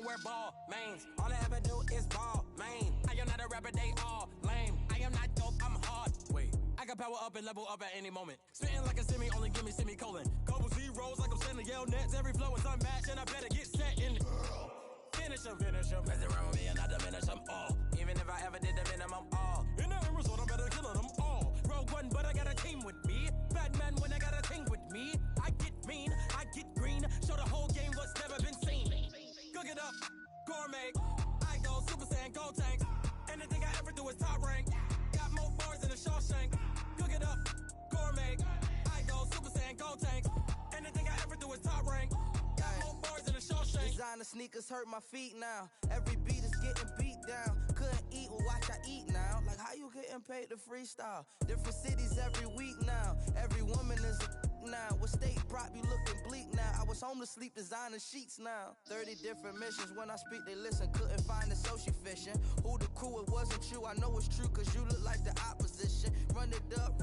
wear ball mains. All I ever do is ball main. I am not a rapper, they all lame. I am not dope, I'm hard. Wait, I can power up and level up at any moment. Spitting like a semi, only give me semicolon. Couple zeros like I'm sending yell nets. Every flow is unmatched and I better get set in. Finish them. Mess around with me and I diminish them all. Even if I ever did the minimum all. In the result, I better kill them all. Rogue one, but I got a team with me. Batman when I got a team with me. I get mean, I get green. Show the whole game what's never been seen. Cook it up, gourmet. I go Super Saiyan, Gold Tank. Anything I ever do is top rank. Got more bars than a Shawshank. Cook it up, gourmet. I go Super Saiyan, Gold Tank. Anything I ever do is top rank. Got more bars than a Shawshank. Designer sneakers hurt my feet now. Every beat is getting beat down. Couldn't eat, well watch I eat now. Like how you getting paid to freestyle? Different cities every week now. Every woman is a now. What state prop you looking bleak now? I was home to sleep designer sheets now. 30 different missions. When I speak they listen. Couldn't find it so she fishing. Who the crew, it wasn't you. I know it's true cause you look like the opposition. Run it up.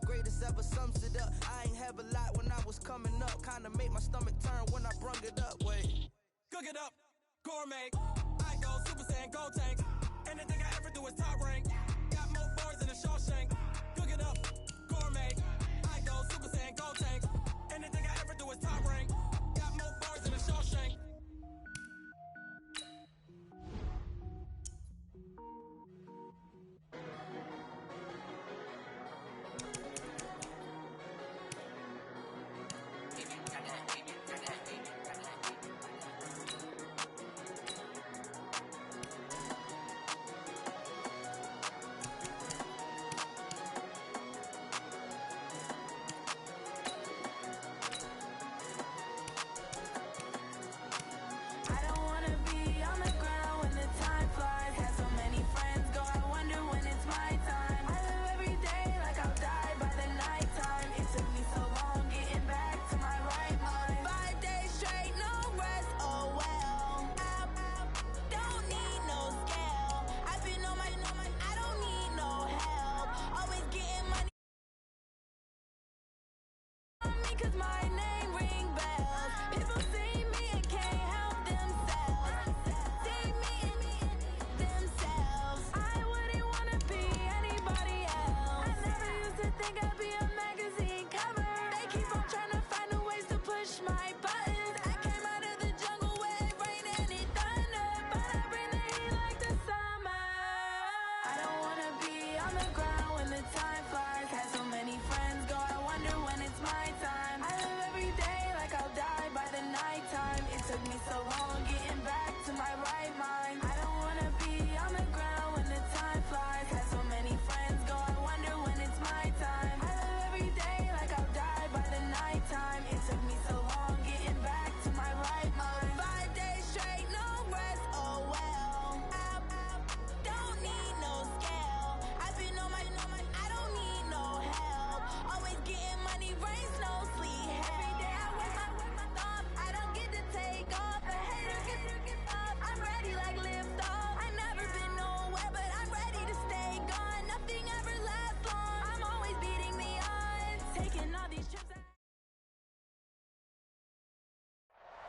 Greatest ever sums it up. I ain't have a lot when I was coming up. Kinda made my stomach turn when I brung it up. Wait. Cook it up, gourmet. I go Super Saiyan, Gold Tank. Anything I ever do is top rank. Got more bars than a Shawshank. Cook it up, gourmet. I go Super Saiyan, Gold Tank. Anything I ever do is top rank. Got more bars than a Shawshank.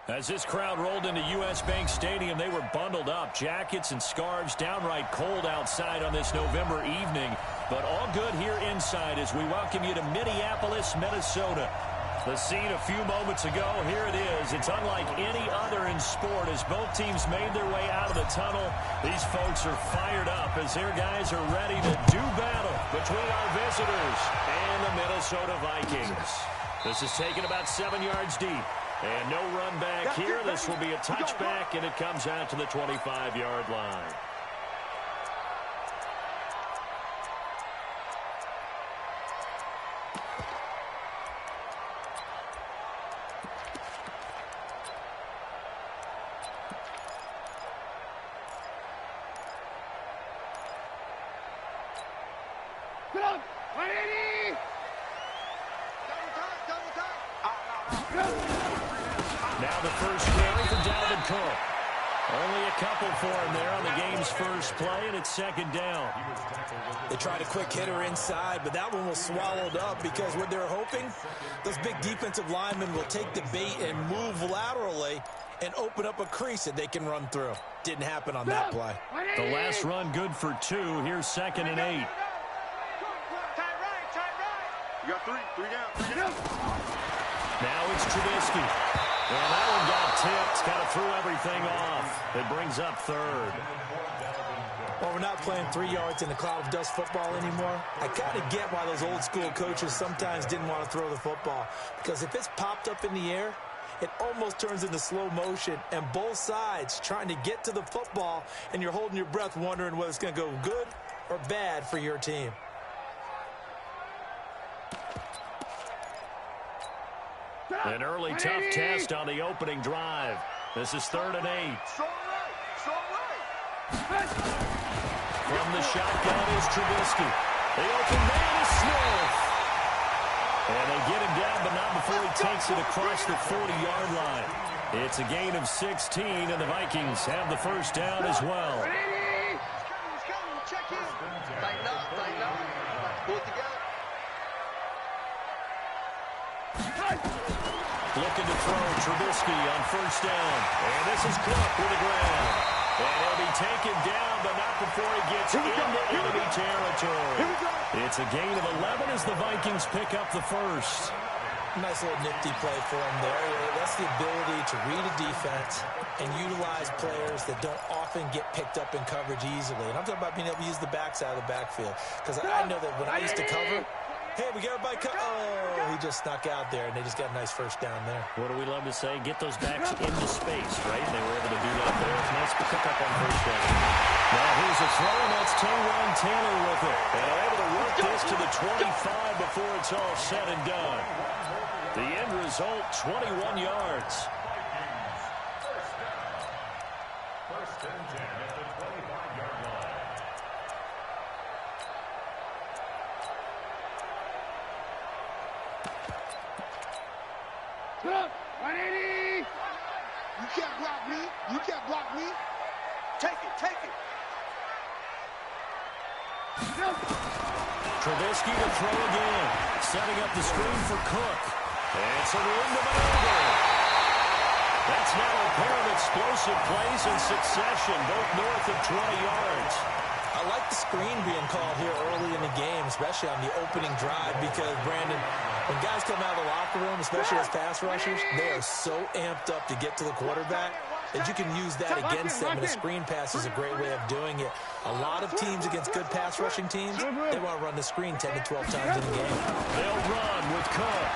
As this crowd rolled into U.S. Bank Stadium, they were bundled up, jackets and scarves, downright cold outside on this November evening. But all good here inside as we welcome you to Minneapolis, Minnesota. The scene a few moments ago, here it is. It's unlike any other in sport as both teams made their way out of the tunnel. These folks are fired up as their guys are ready to do battle between our visitors and the Minnesota Vikings. This is taken about 7 yards deep. And no run back here. This will be a touchback, and it comes out to the 25-yard line. Now the first carry for Dalvin Cook. Only a couple for him there on the game's first play, and it's second down. They tried a quick hitter inside, but that one was swallowed up because what they're hoping, those big defensive linemen will take the bait and move laterally and open up a crease that they can run through. Didn't happen on that play. The last run good for 2. Here's 2nd and 8. You got 3 down. Now it's Trubisky. And that one got tipped. Kind of threw everything off. It brings up 3rd. Well, we're not playing 3 yards in a cloud of dust football anymore. I kind of get why those old school coaches sometimes didn't want to throw the football. Because if it's popped up in the air, it almost turns into slow motion. And both sides trying to get to the football, and you're holding your breath wondering whether it's going to go good or bad for your team. An early tough test on the opening drive. This is 3rd and 8. From the shotgun is Trubisky. The open man is Smith. And they get him down, but not before he takes it across the 40-yard line. It's a gain of 16, and the Vikings have the first down as well. Check in. Tighten up. Pull it together. Looking to throw Trubisky on first down. And this is Cook with the ground. And he'll be taken down, but not before he gets into enemy territory. It's a gain of 11 as the Vikings pick up the first. Nice little nifty play for him there. That's the ability to read a defense and utilize players that don't often get picked up in coverage easily. And I'm talking about being able to use the backside of the backfield. Because I know that when I used to cover, hey, we got everybody oh, he just snuck out there, and they just got a nice first down there. What do we love to say? Get those backs into space, right? They were able to do that there. Nice pick up on first down. Now here's a throw, and that's Taywan Taylor with it. And they're able to work this to the 25 before it's all said and done. The end result, 21 yards. First and 10 at the 25-yard line. Look, 180. You can't block me. You can't block me. Take it. Trubisky to throw again. Setting up the screen for Cook. And it's a room to maneuver. That's now a pair of explosive plays in succession, both north of 20 yards. I like the screen being called here early in the game, especially on the opening drive, because, Brandon, when guys come out of the locker room, especially as pass rushers, they are so amped up to get to the quarterback that you can use that against them, and a screen pass is a great way of doing it. A lot of teams against good pass rushing teams, they want to run the screen 10 to 12 times in the game. They'll run with Cook.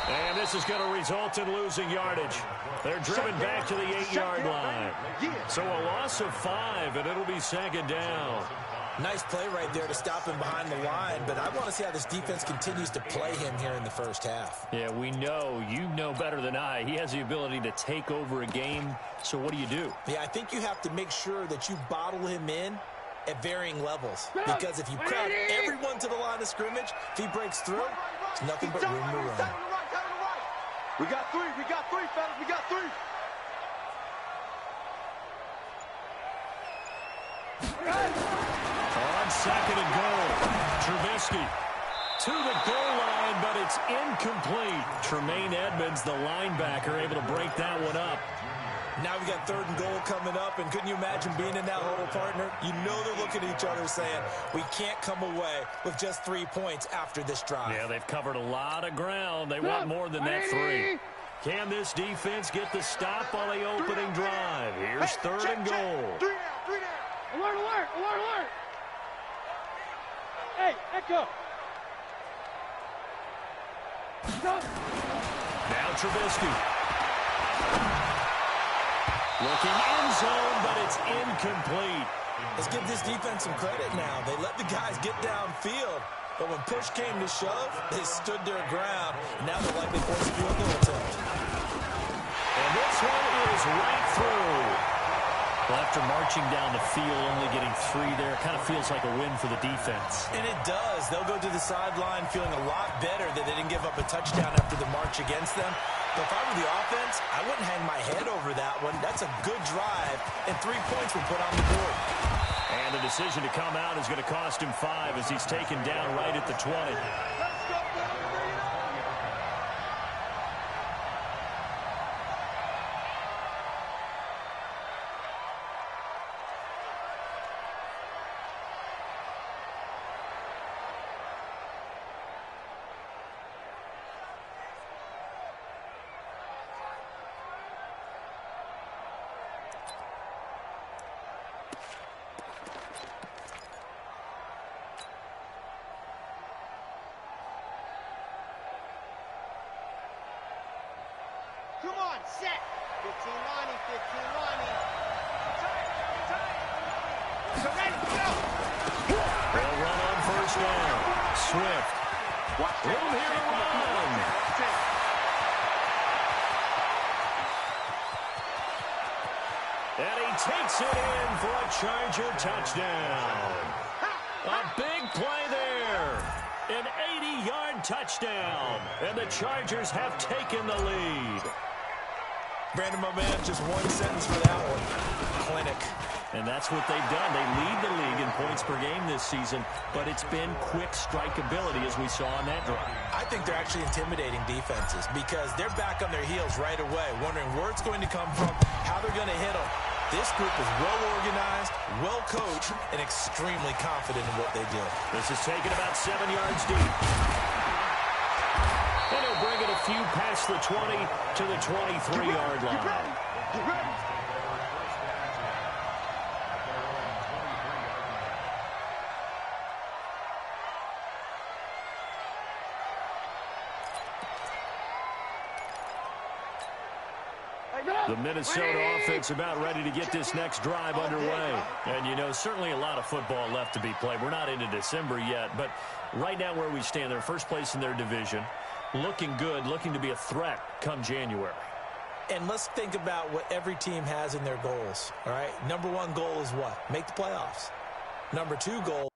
And this is going to result in losing yardage. They're driven back to the 8-yard line. So a loss of 5, and it'll be 2nd down. Nice play right there to stop him behind the line, but I want to see how this defense continues to play him here in the first half. Yeah, we know. You know better than I. He has the ability to take over a game, so what do you do? Yeah, I think you have to make sure that you bottle him in at varying levels, because if you crowd everyone to the line of scrimmage, if he breaks through, it's nothing but room to run. We got 3, fellas. We got 3. On 2nd and goal, Trubisky to the goal line, but it's incomplete. Tremaine Edmonds, the linebacker, able to break that one up. Now we got 3rd and goal coming up, and couldn't you imagine being in that huddle, partner? You know they're looking at each other saying, we can't come away with just 3 points after this drive. Yeah, they've covered a lot of ground. They want more than that 3. Can this defense get the stop on the opening drive? Here's 3rd and goal. 3 down. Alert. Hey, echo. Now Trubisky. Looking end zone, but it's incomplete. Let's give this defense some credit now. They let the guys get downfield, but when push came to shove, they stood their ground. Now they're likely forced a field goal attempt. And this one is right through. Well, after marching down the field, only getting 3 there, kind of feels like a win for the defense. And it does. They'll go to the sideline feeling a lot better that they didn't give up a touchdown after the march against them. But if I were the offense, I wouldn't hang my head over that one. That's a good drive, and 3 points were put on the board. And the decision to come out is going to cost him 5 as he's taken down right at the 20. Come on, set. 15 lining, 15 lining. They'll run on first down. Swift. Room here to run. And he takes it in for a Charger touchdown. A big play there. An 80-yard touchdown. And the Chargers have taken the lead. Brandon, my man, just one sentence for that one. Clinic. And that's what they've done. They lead the league in points per game this season, but it's been quick strikeability as we saw on that drive. I think they're actually intimidating defenses because they're back on their heels right away, wondering where it's going to come from, how they're going to hit them. This group is well-organized, well-coached, and extremely confident in what they do. This is taken about 7 yards deep. And he'll bring it a few past the 20 to the 23-yard line. The Minnesota offense about ready to get this next drive underway. And, you know, certainly a lot of football left to be played. We're not into December yet, but right now where we stand, they're first place in their division, looking good, looking to be a threat come January. And let's think about what every team has in their goals, all right? Number one goal is what? Make the playoffs. Number two goal.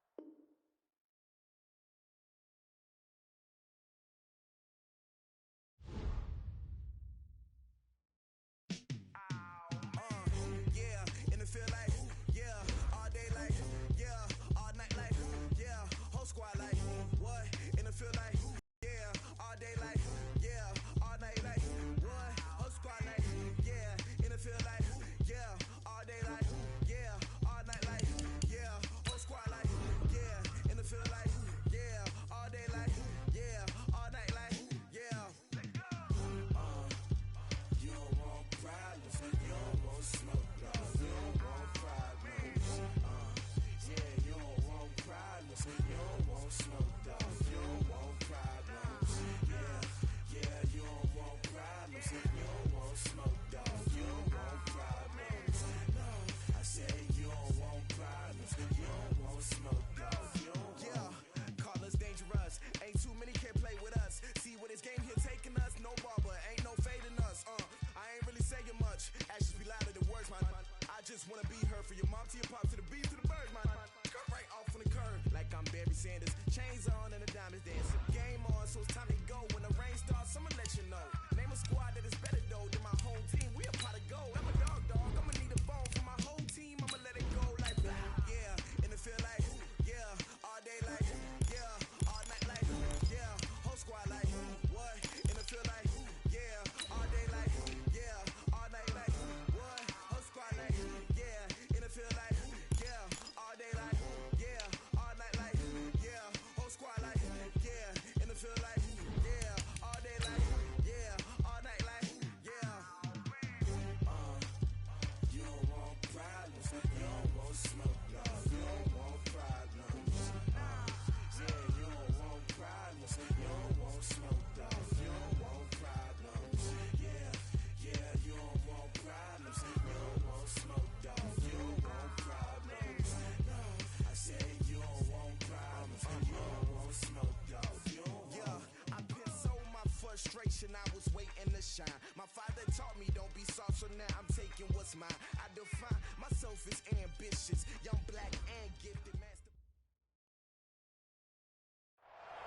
I was waiting to shine. My father taught me don't be soft, so now I'm taking what's mine. I define myself as ambitious, young, black, and gifted master.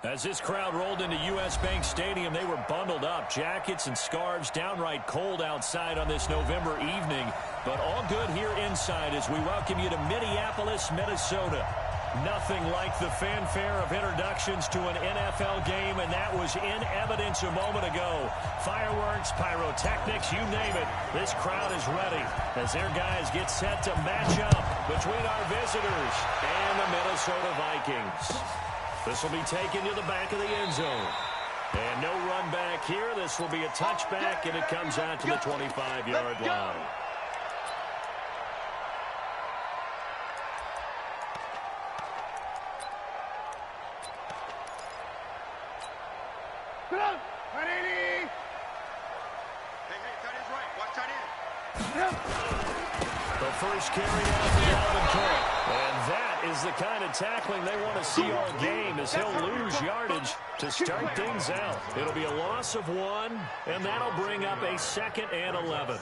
As this crowd rolled into U.S. Bank Stadium, they were bundled up, jackets and scarves, downright cold outside on this November evening, but all good here inside as we welcome you to Minneapolis, Minnesota. Nothing like the fanfare of introductions to an NFL game, and that was in evidence a moment ago. Fireworks, pyrotechnics, you name it. This crowd is ready as their guys get set to match up between our visitors and the Minnesota Vikings. This will be taken to the back of the end zone. And no run back here. This will be a touchback, and it comes out to the 25-yard line. The first carry down for Dalvin Cook. And that is the kind of tackling they want to see all game, as he'll lose yardage to start things out. It'll be a loss of 1, and that'll bring up a 2nd and 11.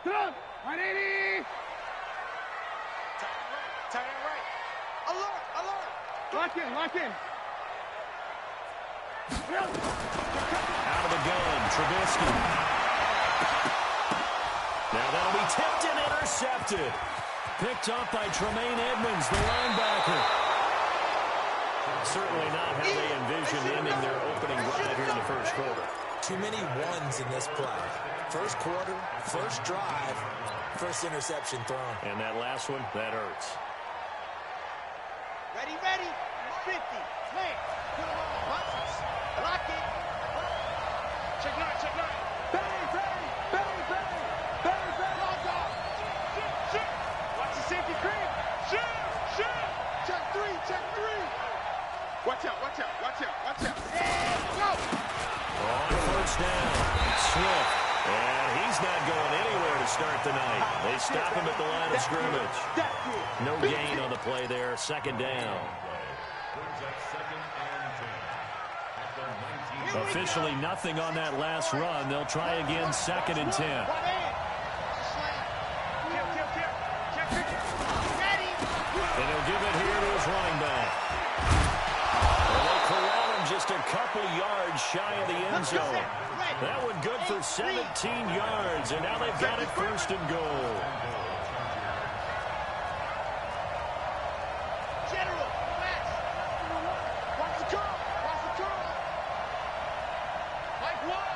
Good. 180. Tight end right. Alert, alert. Lock in, lock in. Out of the gun, Trubisky. Now that'll be tipped and intercepted. Picked up by Tremaine Edmonds, the linebacker. Certainly not how they envisioned ending their opening drive here in the first quarter. Too many ones in this play. First quarter, first drive, first interception thrown. And that last one, that hurts. Ready, ready. 50. Play. Put him on. Boxes. Lock it. Check nine, check nine. Bang, bang, bang, bang, bang, bang. Log off. Shoot. Watch the safety creep. Shoot. Check 3, check 3. Watch out, watch out, watch out, watch out. Yeah, go. On first down, Swift. And he's not going anywhere to start the night. They stop him at the line of scrimmage. No gain on the play there. 2nd down. Officially nothing on that last run. They'll try again 2nd and 10. And he'll give it here to his running back. And they corral him just a couple yards shy of the end zone. That one good for 17 yards, and now they've got it 1st and goal. General, West. Watch the curl, watch the curl. Mike one.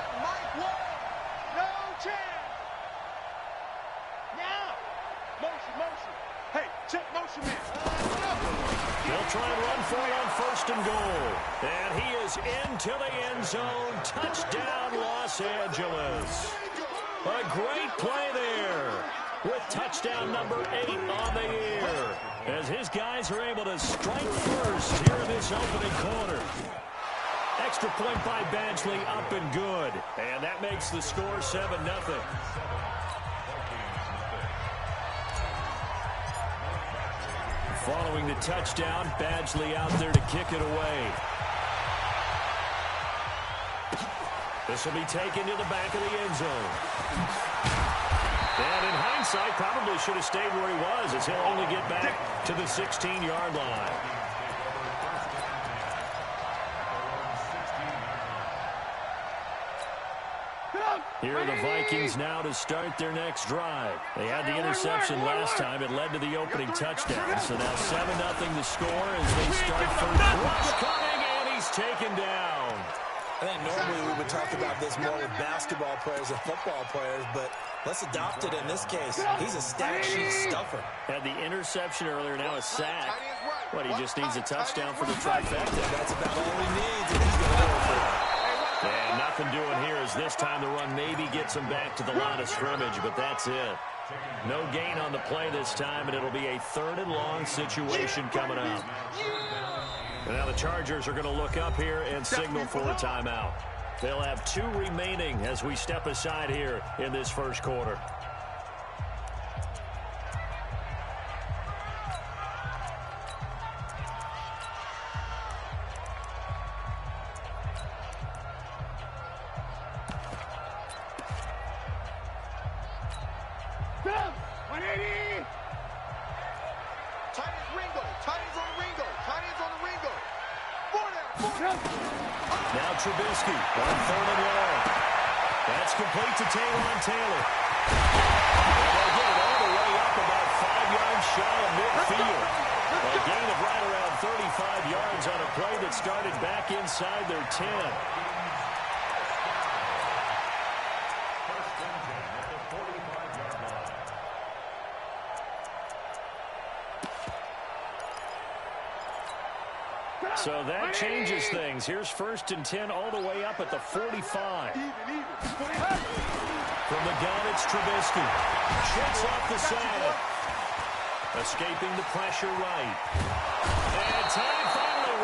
No chance. Now. Motion. Hey, check motion man. They'll try and run for it on 1st and goal. And he is into the end zone. Touchdown, Los Angeles. A great play there with touchdown number 8 on the year, as his guys are able to strike first here in this opening quarter. Extra point by Badgley, up and good. And that makes the score 7-0. Following the touchdown, Badgley out there to kick it away. This will be taken to the back of the end zone. And in hindsight, probably should have stayed where he was, as he'll only get back to the 16-yard line. Here are the Vikings now to start their next drive. They had the interception last time. It led to the opening touchdown. So now 7-0 the score as they start first. Rush coming, and he's taken down. I think normally we would talk about this more with basketball players and football players, but let's adopt it in this case. He's a stat sheet stuffer. Had the interception earlier, now a sack. What, he just needs a touchdown for the trifecta. That's about all he needs, and he's going to go for it. And nothing doing here as this time the run maybe gets him back to the line of scrimmage, but that's it. No gain on the play this time, and it'll be a 3rd and long situation coming up. And now the Chargers are going to look up here and signal for a timeout. They'll have 2 remaining as we step aside here in this first quarter. Now Trubisky on 3rd and long. That's complete to Taylor. And they'll get it all the way up about 5 yards shy of midfield. A gain of right around 35 yards on a play that started back inside their 10. So that changes things. Here's 1st and 10 all the way up at the 45. From the gun, it's Trubisky. Shakes off the side. Escaping the pressure right. And time finally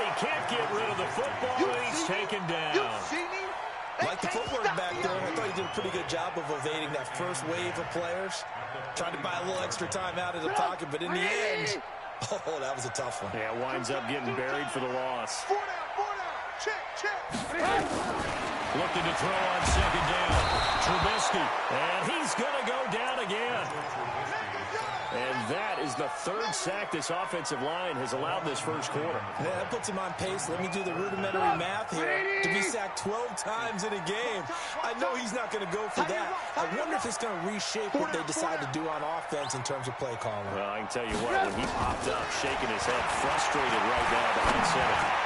he can't get rid of the football, and he's taken down. You see me? Like the footwork back there, I thought he did a pretty good job of evading that first wave of players. Tried to buy a little extra time out of the pocket, but in the end, oh, that was a tough one. Yeah, winds up getting buried for the loss. 4 down. Check. Looking to throw on second down. Trubisky, and he's going to go down again. And that is the third sack this offensive line has allowed this first quarter. Yeah, that puts him on pace. Let me do the rudimentary math here. To be sacked 12 times in a game, I know he's not going to go for that. I wonder if it's going to reshape what they decide to do on offense in terms of play calling. Well, I can tell you what, when he popped up, shaking his head, frustrated right now behind center.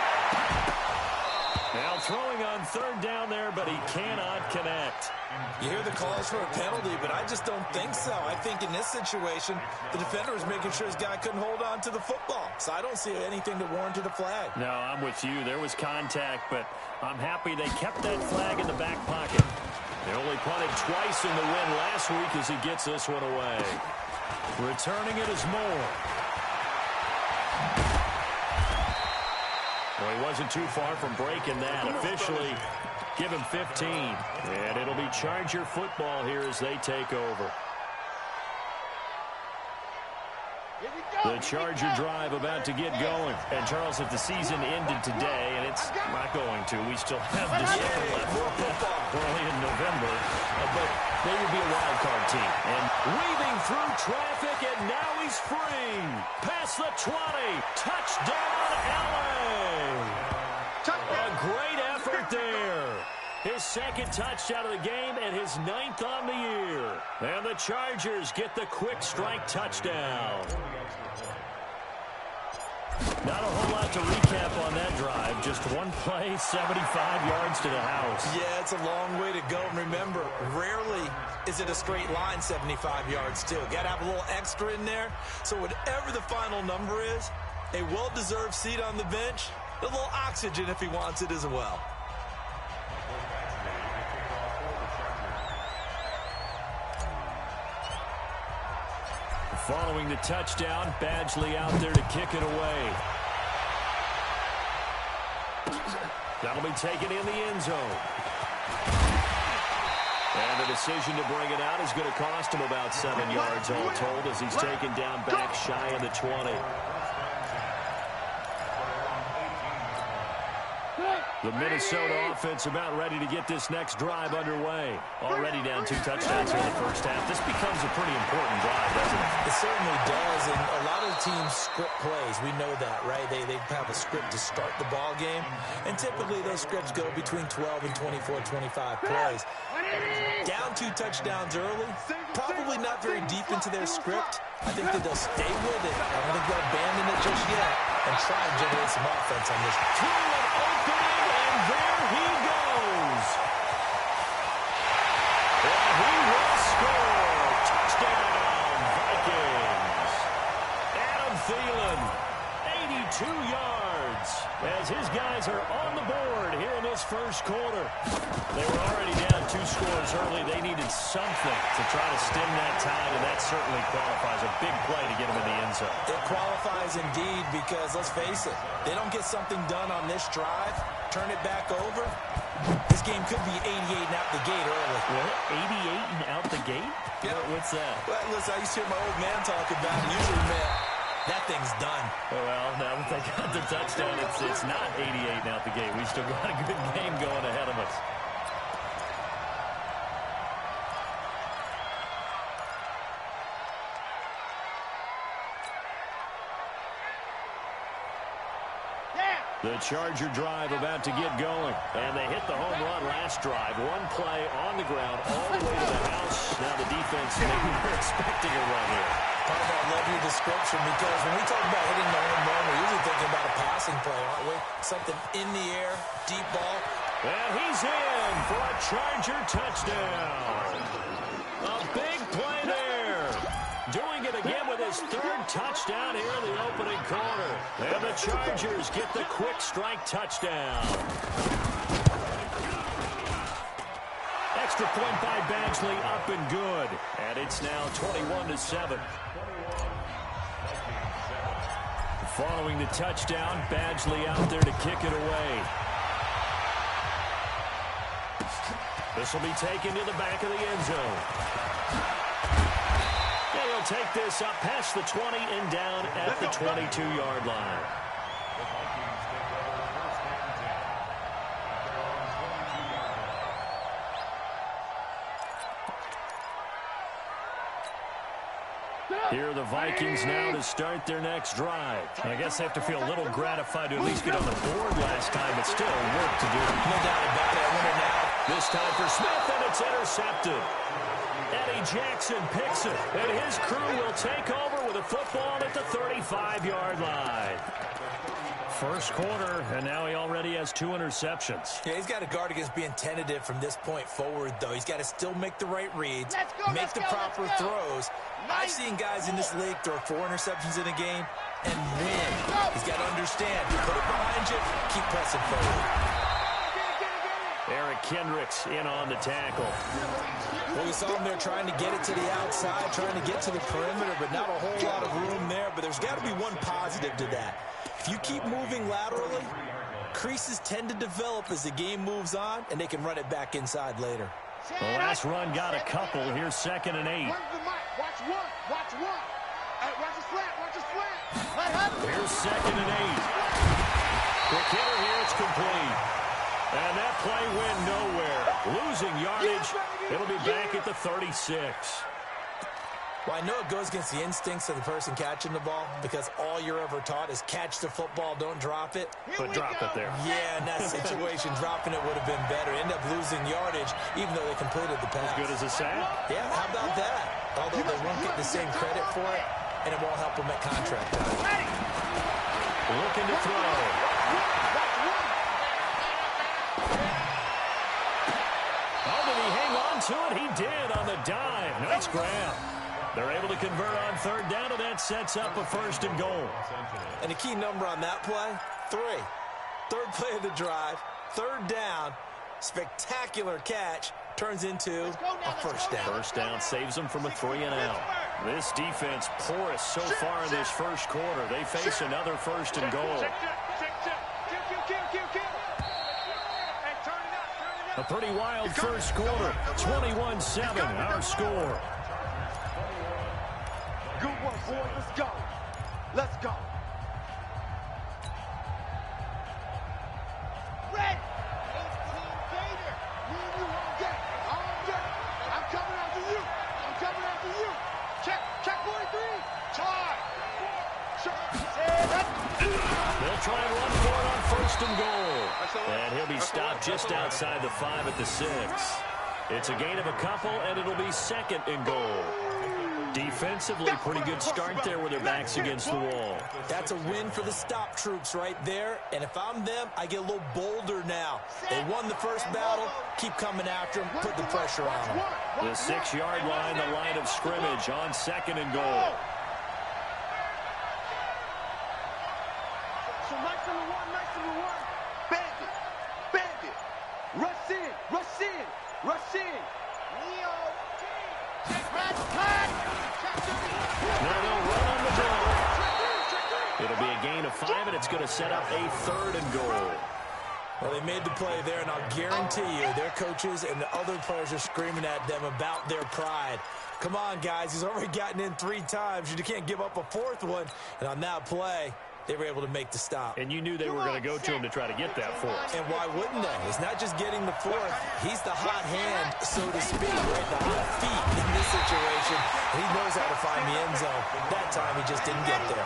Now throwing on third down there, but he cannot connect. You hear the calls for a penalty, but I just don't think so. I think in this situation, the defender was making sure his guy couldn't hold on to the football. So I don't see anything that warranted a flag. No, I'm with you. There was contact, but I'm happy they kept that flag in the back pocket. They only punted twice in the win last week as he gets this one away. Returning it is Moore. Well, he wasn't too far from breaking that. Officially, give him 15. And it'll be Charger football here as they take over. The Charger drive about to get going. And, Charles, if the season ended today, and it's not going to, we still have December left early in November, but they would be a wild card team. And weaving through traffic, and now he's free. Past the 20. Touchdown, LA. A great effort there. His second touchdown of the game and his 9th on the year. And the Chargers get the quick strike touchdown. Not a whole lot to recap on that drive. Just one play, 75 yards to the house. Yeah, it's a long way to go. And remember, rarely is it a straight line 75 yards, too. Got to have a little extra in there. So whatever the final number is, a well-deserved seat on the bench, a little oxygen if he wants it as well. Following the touchdown, Badgley out there to kick it away. That'll be taken in the end zone. And the decision to bring it out is going to cost him about 7 yards all told as he's taken down back shy of the 20. The Minnesota offense about ready to get this next drive underway. Already down 2 touchdowns here in the first half. This becomes a pretty important drive, doesn't it? It certainly does, and a lot of the teams script plays. We know that, right? They have a script to start the ball game, and typically those scripts go between 12 and 24, 25 plays. Down 2 touchdowns early, probably not very deep into their script. I think that they'll stay with it. I don't think they'll abandon it just yet and try and generate some offense on this. Through an opening, and there he goes. And he will score. Touchdown, Vikings. Adam Thielen, 82 yards, as his guys are on the board here in this first quarter. They were already down 2 scores early. They needed something to try to stem that tide, and that certainly qualifies. A big play to get them in the end zone. It qualifies indeed because, let's face it, they don't get something done on this drive, turn it back over, this game could be 88 and out the gate early. What? 88 and out the gate? Yeah. What's that? Well, listen, I used to hear my old man talk about it. Usually, man, that thing's done. Well, now that they got the touchdown, it's not 88 and out the gate. We still got a good game going ahead of us. The Charger drive about to get going. And they hit the home run last drive. One play on the ground all the way to the house. Now the defense, maybe we're expecting a run here. Part of that, love your description, because when we talk about hitting the home run, we're usually thinking about a passing play, aren't we? Something in the air, deep ball. And he's in for a Charger touchdown. A big play there. Doing it again with his 3rd touchdown here in the opening quarter. And the Chargers get the quick strike touchdown. Extra point by Badgley, up and good. And it's now 21-7. Following the touchdown, Badgley out there to kick it away. This will be taken to the back of the end zone. And he'll take this up past the 20 and down at the 22-yard line. Here are the Vikings now to start their next drive. I guess they have to feel a little gratified to at least get on the board last time, but still work to do. No doubt about it. I wonder now. This time for Smith, and it's intercepted. Eddie Jackson picks it, and his crew will take over with a football at the 35-yard line. First quarter, and now he already has 2 interceptions. Yeah, he's got to guard against being tentative from this point forward, though. He's got to still make the right reads, make the proper throws. I've seen guys in this league throw 4 interceptions in a game and win. He's got to understand, put it behind you, keep pressing forward. Eric Kendricks in on the tackle. Well, we saw him there trying to get it to the outside, trying to get to the perimeter, but not a whole lot of room there. But there's got to be one positive to that. If you keep moving laterally, creases tend to develop as the game moves on, and they can run it back inside later. The last run got a couple. Here's 2nd and 8. Watch one. Watch the slant. Watch the slant. Here's 2nd and 8. Quick hitter here. It's complete. And that play went nowhere. Losing yardage. It'll be back at the 36. Well, I know it goes against the instincts of the person catching the ball because all you're ever taught is catch the football, don't drop it. But drop it there. Yeah, in that situation, dropping it would have been better. End up losing yardage, even though they completed the pass. As good as a sack? Yeah, how about that? Although they won't get the same credit for it, and it won't help them at contract time. Looking to throw. Oh, did he hang on to it? He did on the dive. Nice grab. They're able to convert on 3rd down, and that sets up a 1st and goal. And the key number on that play, 3. 3rd play of the drive, 3rd down, spectacular catch, turns into a 1st down. 1st down saves them from a 3 and out. This defense porous so far in this first quarter. They face another 1st and goal. A pretty wild first quarter. 21-7, our score. Good work, boy. Let's go. Let's go. Red. 18 Gator. Me and you all day. All day. I'm coming after you. I'm coming after you. Check 43. Charge. They'll try and run for it on 1st and goal. And he'll be stopped just outside the 5 at the 6. It's a gain of a couple, and it'll be 2nd and goal. Defensively, pretty good start there with their backs against the wall. That's a win for the stop troops right there. And if I'm them, I get a little bolder now. They won the first battle. Keep coming after them. Put the pressure on them. The 6-yard line, the line of scrimmage on 2nd and goal. So nice number one. Bandit. Rush in. Now they'll run on the draw. It'll be a gain of 5, and it's going to set up a 3rd and goal. Well, they made the play there, and I'll guarantee you their coaches and the other players are screaming at them about their pride. Come on, guys. He's already gotten in 3 times. You can't give up a 4th one. And on that play, they were able to make the stop. And you knew they were going to go to him to try to get that 4th. And why wouldn't they? It's not just getting the 4th. He's the hot hand, so to speak, right? The hot feet in this situation. He knows how to find the end zone. That time, he just didn't get there.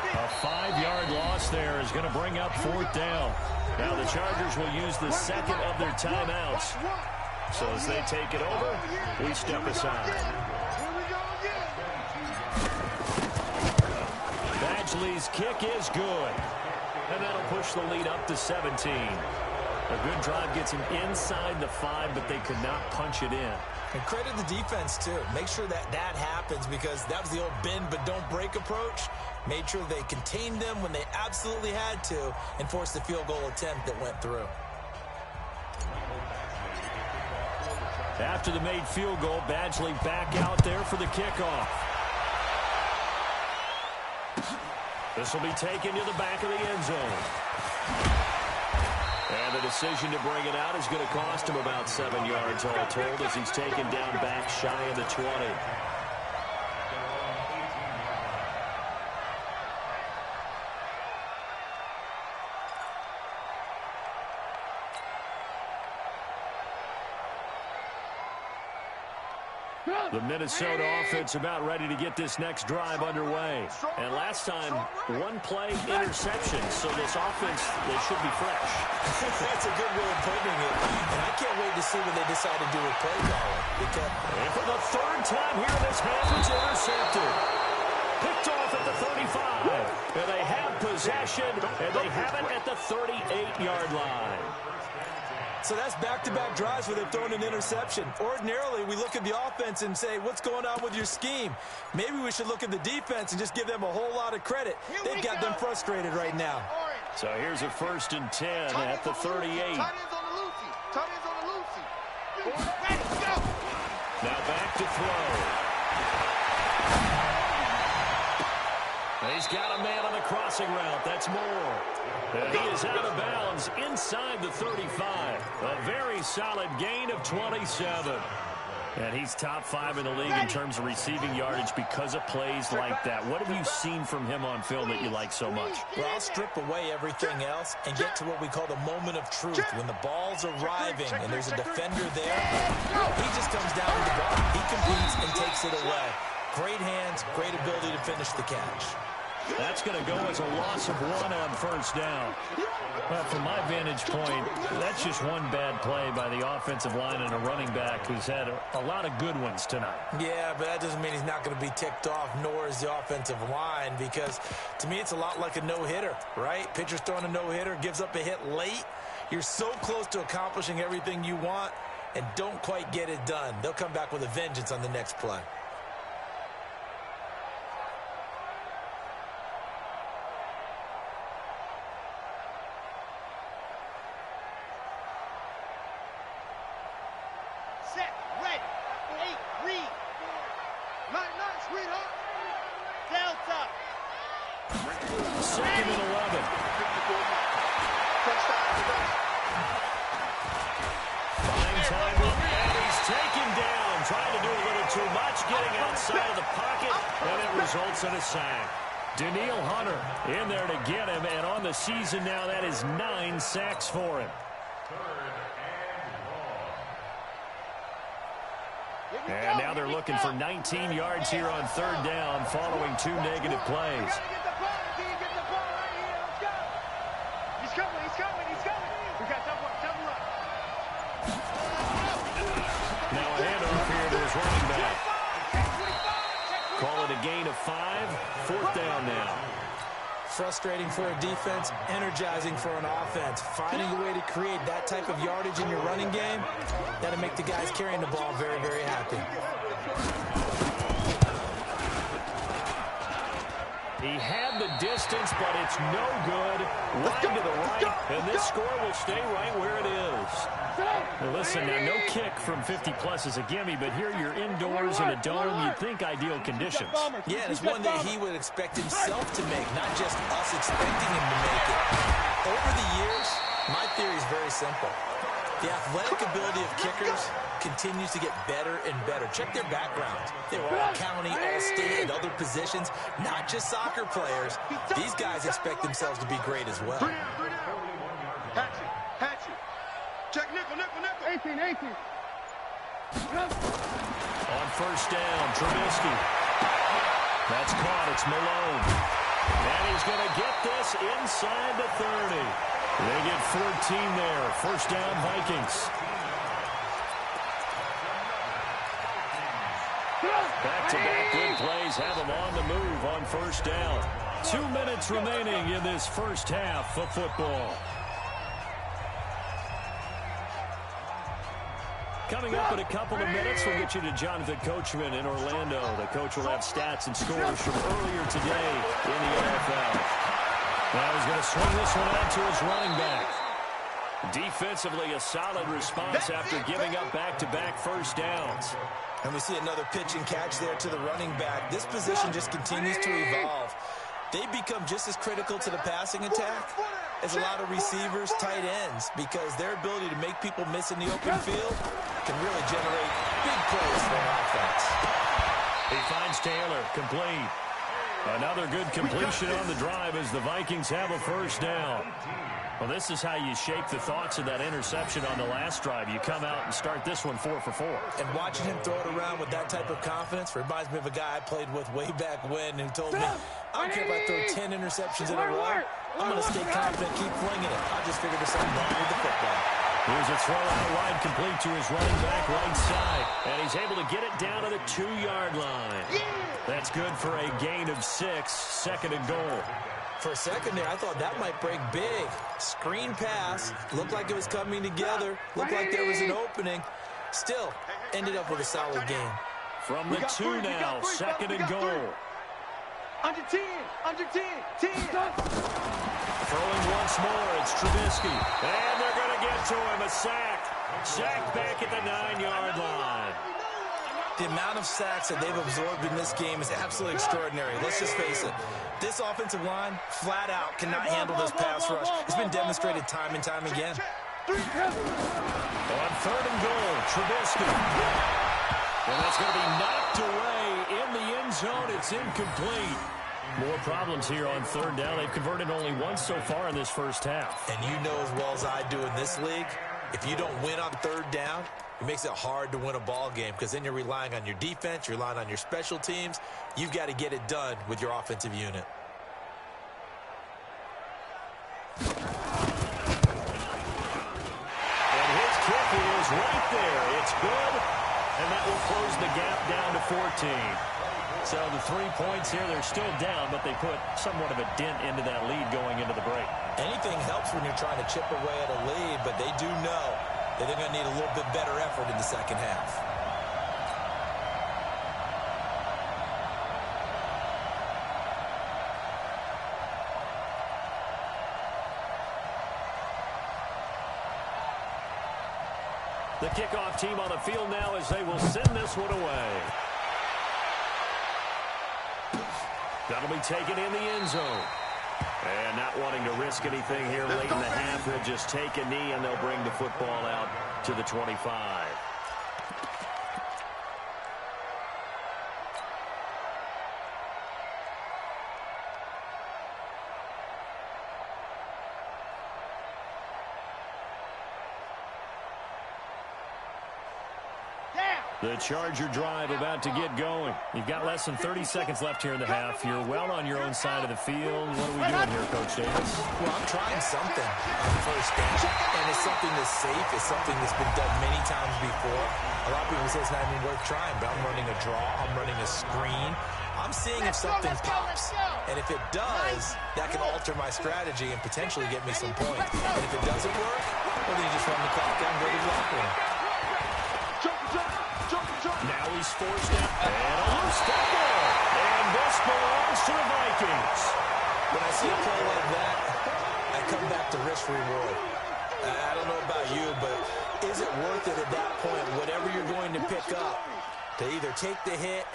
A 5-yard loss there is going to bring up 4th down. Now the Chargers will use the 2nd of their timeouts. So as they take it over, we step aside. Badgley's kick is good. And that'll push the lead up to 17. A good drive gets him inside the 5, but they could not punch it in. And credit the defense, too. Make sure that happens because that was the old bend but don't break approach. Made sure they contained them when they absolutely had to and forced the field goal attempt that went through. After the made field goal, Badgley back out there for the kickoff. This will be taken to the back of the end zone. And the decision to bring it out is going to cost him about 7 yards all told as he's taken down back shy of the 20. The Minnesota offense about ready to get this next drive underway. And last time, one play interception. So this offense, they should be fresh. That's a good way of putting it. And I can't wait to see what they decide to do with play calling. And for the third time here in this half, it's intercepted. Picked off at the 35. And they have possession, and they have it at the 38-yard line. So that's back-to-back drives where they've thrown an interception. Ordinarily, we look at the offense and say, what's going on with your scheme? Maybe we should look at the defense and just give them a whole lot of credit. They've got them frustrated right now. So here's a 1st and 10 at the 38. Tight ends on the loosey. Tight ends on the loosey. Ready, go. Now back to throw. He's got a man on the crossing route. That's Moore. And he is out of bounds inside the 35. A very solid gain of 27. And he's top 5 in the league in terms of receiving yardage because of plays like that. What have you seen from him on film that you like so much? Well, I'll strip away everything else and get to what we call the moment of truth. When the ball's arriving and there's a defender there, he just comes down with the ball. He competes and takes it away. Great hands, great ability to finish the catch. That's going to go as a loss of 1 on 1st down. Well, from my vantage point, that's just one bad play by the offensive line and a running back who's had a lot of good ones tonight. Yeah, but that doesn't mean he's not going to be ticked off, nor is the offensive line, because to me it's a lot like a no-hitter, right? Pitcher's throwing a no-hitter, gives up a hit late. You're so close to accomplishing everything you want and don't quite get it done. They'll come back with a vengeance on the next play. Set, ready, 8, read. Night, sweetheart. Delta. 2nd and 11. Fine timing, and he's taken down. Trying to do a little too much, getting outside of the pocket, and it results in a sack. Daniil Hunter in there to get him, and on the season now, that is 9 sacks for him. And now they're looking for 19 yards here on 3rd down following 2 negative plays. He's coming. We got double up. Now a handoff here to his running back. Call it a gain of 5. 4th down now. Frustrating for a defense, energizing for an offense. Finding a way to create that type of yardage in your running game, that'll make the guys carrying the ball very, very happy. He had the distance, but it's no good. Wide to the right, and this score will stay right where it is. Well, listen, now no kick from 50-plus is a gimme, but here you're indoors in a dome. You'd think ideal conditions. Yeah, and it's one that he would expect himself to make, not just us expecting him to make it. Over the years, my theory is very simple. The athletic ability of kickers continues to get better and better. Check their backgrounds. They were all county, all state, and other positions, not just soccer players. These guys expect themselves to be great as well. Hatchet. Check nickel. 18. On 1st down, Trubisky. That's caught. It's Malone. And he's going to get this inside the 30. They get 14 there. 1st down, Vikings. Back-to-back good plays have them on the move on 1st down. 2 minutes remaining in this first half of football. Coming up in a couple of minutes, we'll get you to Jonathan Coachman in Orlando. The coach will have stats and scores from earlier today in the NFL. Now he's going to swing this one out to his running back. Defensively, a solid response after giving up back-to-back 1st downs. And we see another pitch and catch there to the running back. This position just continues to evolve. they become just as critical to the passing attack as a lot of receivers, tight ends, because their ability to make people miss in the open field can really generate big plays for an offense. He finds Taylor, complete. Another good completion on the drive as the Vikings have a first down. Well, this is how you shape the thoughts of that interception on the last drive. You come out and start this one 4 for 4. And watching him throw it around with that type of confidence reminds me of a guy I played with way back when who told me, I don't care if I throw 10 interceptions in a row. I'm going to stay confident, keep flinging it. I just figured there's something wrong with the football. Here's a throw out wide, complete to his running back right side. And he's able to get it down to the 2-yard line. That's good for a gain of 6, second and goal. For a second there, I thought that might break big. Screen pass. Looked like it was coming together. Looked like there was an opening. Still, ended up with a solid game. From the 2 now, second and goal. Under 10, under 10, 10. Throwing once more, it's Trubisky. And they're going to get to him, a sack. Sack back at the 9-yard line. The amount of sacks that they've absorbed in this game is absolutely extraordinary. Let's just face it. This offensive line, flat out, cannot handle this pass rush. It's been demonstrated time and time again. On third and goal, Trubisky. And that's going to be knocked away in the end zone. It's incomplete. More problems here on third down. They've converted only once so far in this first half. And you know as well as I do in this league, if you don't win on third down, it makes it hard to win a ball game because then you're relying on your defense, you're relying on your special teams. You've got to get it done with your offensive unit. And his kick is right there. It's good, and that will close the gap down to 14. So the 3 points here, they're still down, but they put somewhat of a dent into that lead going into the break. Anything helps when you're trying to chip away at a lead, but they do know that they're going to need a little bit better effort in the second half. The kickoff team on the field now as they will send this one away. That'll be taken in the end zone. And not wanting to risk anything here late in the half, they'll just take a knee and they'll bring the football out to the 25. The Charger drive about to get going. You've got less than 30 seconds left here in the half. You're well on your own side of the field. What are we doing here, Coach Davis? Well, I'm trying something on first down, and it's something that's safe. It's something that's been done many times before. A lot of people say it's not even worth trying, but I'm running a draw. I'm running a screen. I'm seeing if something pops. And if it does, that can alter my strategy and potentially get me some points. And if it doesn't work, well, then you just run the clock down and go to the locker room. Now he's forced out, and a loose football. And this belongs to the Vikings. When I see a play like that, I come back to risk-reward. I don't know about you, but is it worth it at that point, whatever you're going to pick up, to either take the hit,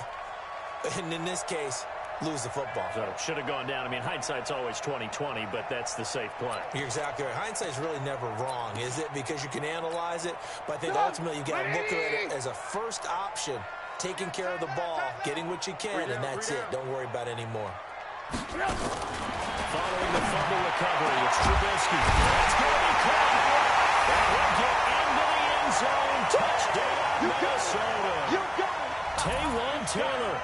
and in this case, lose the football? So should have gone down. I mean, hindsight's always 20/20, but that's the safe play. You're exactly right. Hindsight's really never wrong, is it? Because you can analyze it, but I think ultimately you got to look at it as a first option, taking care of the ball, getting what you can, and that's it. Don't worry about any more. Following the fumble recovery, it's Trubisky. It's going to be caught. And he'll get into the end zone. Touchdown, Minnesota. Taywan Taylor,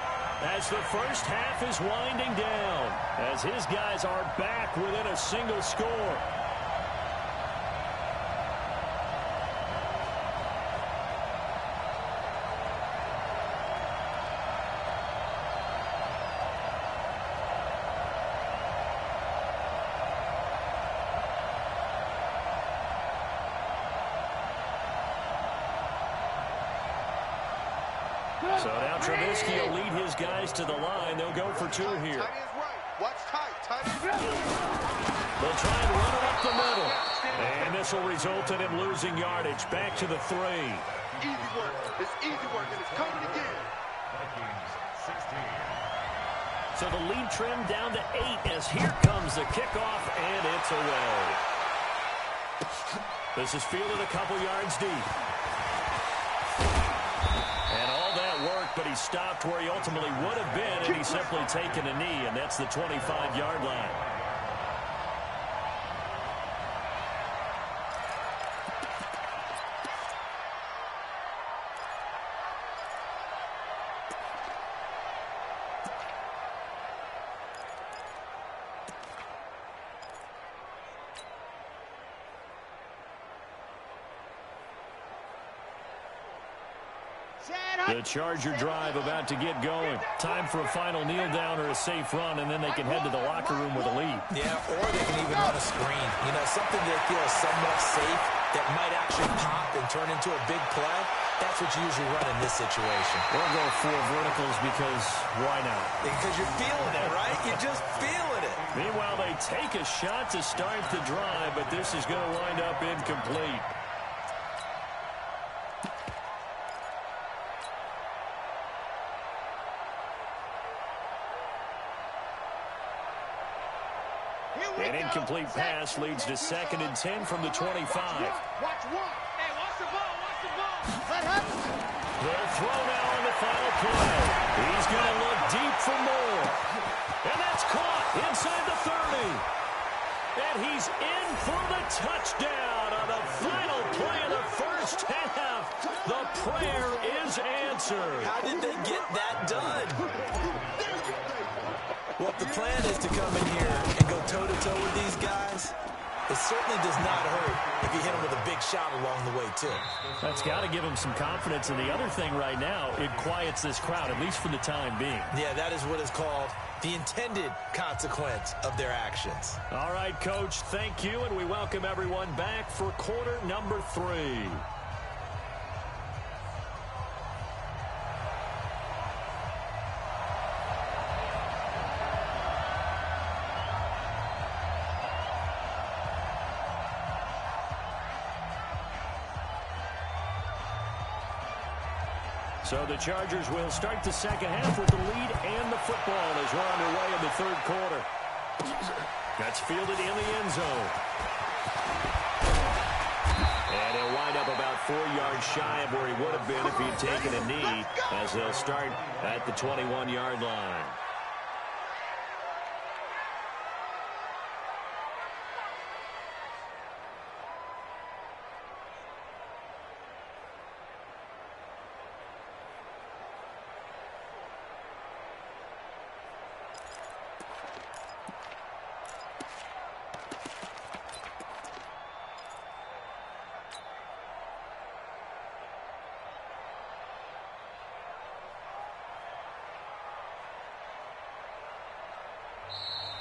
as the first half is winding down, as his guys are back within a single score. So now Trubisky will lead his guys to the line. They'll go for two here. Watch tight. They'll try and run it up the middle. And this will result in him losing yardage. Back to the 3. Easy work. It's easy work, and it's coming again. So the lead trimmed down to 8 as here comes the kickoff, and it's away. This is fielded a couple yards deep. And all that work, but he stopped where he ultimately would have been, and he's simply taken a knee, and that's the 25-yard line. The Charger drive about to get going. Time for a final kneel down or a safe run, and then they can head to the locker room with a lead. Yeah, or they can even run a screen. You know, something they feel somewhat safe that might actually pop and turn into a big play. That's what you usually run in this situation. We'll go 4 verticals because why not? Because you're feeling it, right? You're just feeling it. Meanwhile, they take a shot to start the drive, but this is going to wind up incomplete. An incomplete pass leads to 2nd and 10 from the 25. Watch one. Hey, watch the ball. Watch the ball. Let happen. They'll throw now on the final play. He's going to look deep for more. And that's caught inside the 30. And he's in for the touchdown on the final play of the first half. The prayer is answered. How did they get that done? Well, if the plan is to come in here and go toe-to-toe with these guys, it certainly does not hurt if you hit them with a big shot along the way, too. That's got to give them some confidence. And the other thing right now, it quiets this crowd, at least for the time being. Yeah, that is what is called the intended consequence of their actions. All right, Coach, thank you, and we welcome everyone back for quarter number 3. So the Chargers will start the second half with the lead and the football as we're underway in the 3rd quarter. That's fielded in the end zone. And he'll wind up about 4 yards shy of where he would have been if he'd taken a knee, as they'll start at the 21-yard line.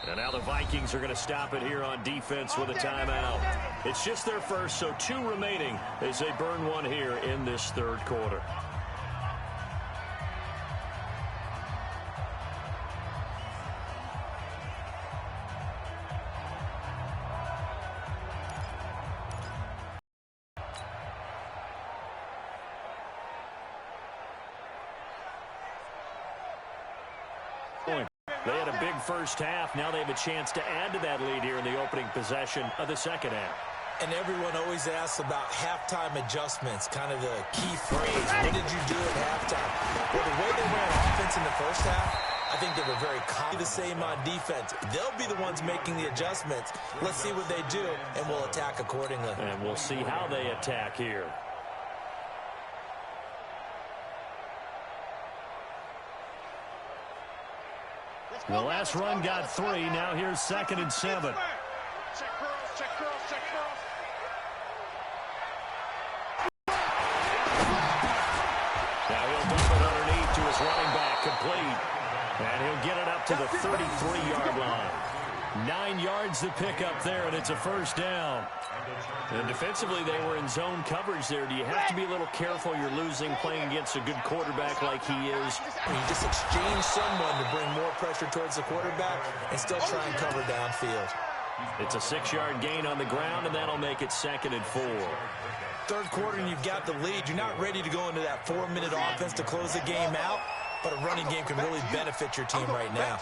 And now the Vikings are going to stop it here on defense with a timeout. It's just their first, so 2 remaining as they burn 1 here in this 3rd quarter. They had a big first half. Now they have a chance to add to that lead here in the opening possession of the second half. And everyone always asks about halftime adjustments, kind of the key phrase. What did you do at halftime? Well, the way they ran offense in the first half, I think they were very the same on defense. They'll be the ones making the adjustments. Let's see what they do, and we'll attack accordingly. And we'll see how they attack here. The last run got 3. Now here's 2nd and 7. Check curls, check curls, check curls. Now he'll dump it underneath to his running back, complete. And he'll get it up to the 33-yard line. 9 yards to pick up there, and it's a first down. And defensively, they were in zone coverage there. Do you have to be a little careful? You're losing playing against a good quarterback like he is. You just exchange someone to bring more pressure towards the quarterback and still try and cover downfield. It's a 6-yard gain on the ground, and that'll make it 2nd and 4. 3rd quarter, and you've got the lead. You're not ready to go into that 4-minute offense to close the game out, but a running game can really benefit your team right now.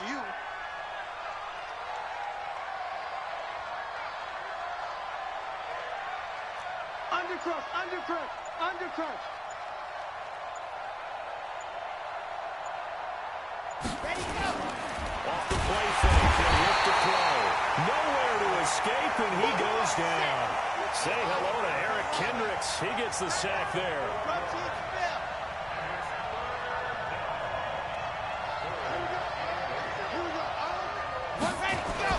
Undercrush, undercrush, undercrush. Ready, go. Off the play fake, he'll hit the throw. Nowhere to escape, and he goes down. Say hello to Eric Kendricks. He gets the sack there. Rotate Phil. Here we go. Ready, go.